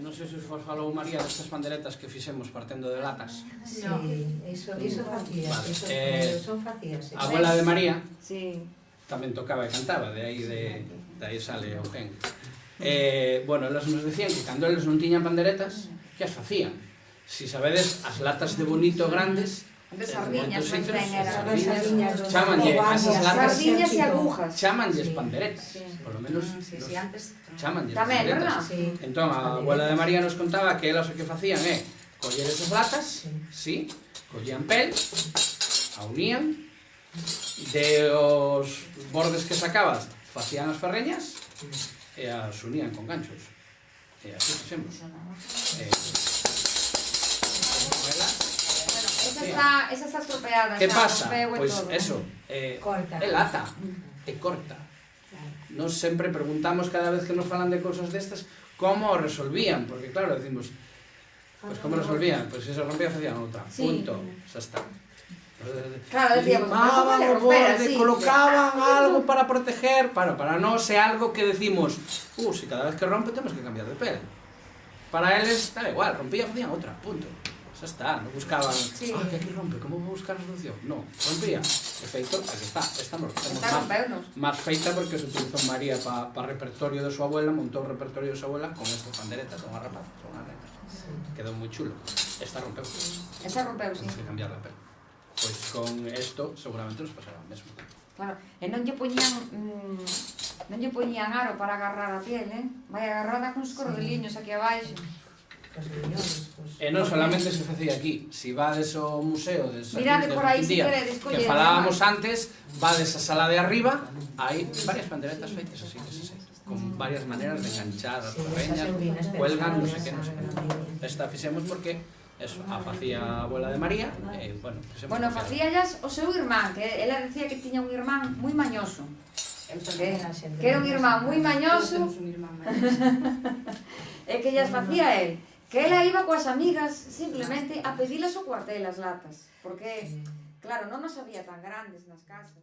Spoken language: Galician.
Non sei se vos falou María destas panderetas que fixemos partendo de latas. Sí, eso facía, Vale. eso son facías. A abuela de María Sí. tamén tocaba e cantaba, de aí sale o gen. Bueno, elas nos decían que cando eles non tiñan panderetas, que as facían? Si sabedes, as latas de bonito grandes, De sardiñas, moitos sitios, ben eran. chamanlle a esas latas, Sardiñas e agujas. chamanlles Sí. panderetas, Sí. por lo menos Sí, los sí, antes. chamanlles Tamén, verdad? panderetas. Sí. Entón, a abuela de María nos contaba que elas o que facían é coller esas latas, sí, collían pel, a unían, de os bordes que sacabas facían as ferreñas e as unían con ganchos. E así fixemos. Esa está estropeada. Que xa, pasa? rompeu e Pois todo. eso, Corta. é lata, é corta. Nos sempre preguntamos cada vez que nos falan de cousas destas como o resolvían, porque claro, decimos, pues como resolvían, pues se rompía facían outra, Sí. punto, xa está. Claro, decíamos, limaban pero o ¿cómo le borde, romper así? colocaban algo para proteger, para non ser algo que decimos, si cada vez que rompe temos que cambiar de pel. Para eles, da igual, rompía facían outra, punto. Xa está, non buscaban, Sí. que aquí rompe, como vou buscar a solución? Non, rompía. De feito, aquí está, estamos Está rompeunos. máis feita porque se utilizou María para repertorio de súa abuela, montou o repertorio de súa abuela con estas panderetas, son as rapazas, son as netas. Quedou moi chulo. Esta rompeu. Esa rompeu, sí. Temos que cambiar de pel. Pois con isto seguramente nos pasará o mesmo. Claro, e non lle poñían aro para agarrar a piel, vai agarrada con os cordeliños aquí abaixo. Os riñones, pues. E non solamente se facía aquí, si vades ao museo de Mirade por aí, si queredes, que collede, falábamos antes, vades a sala de arriba, hai varias panderetas feitas así, con varias maneras de enganchar as ferreñas, cuelgan, non sei que, non sei que. Esta fixemos porque eso, a facía a abuela de María, e, bueno, fixemos Bueno, copiar. facíallas o seu irmán, que ela decía que tiña un irmán moi mañoso. Que era un irmán moi mañoso e que ellas facía él. Que ela iba coas amigas simplemente a pedilas o cuartel as latas. Porque, claro, non nos había tan grandes nas casas.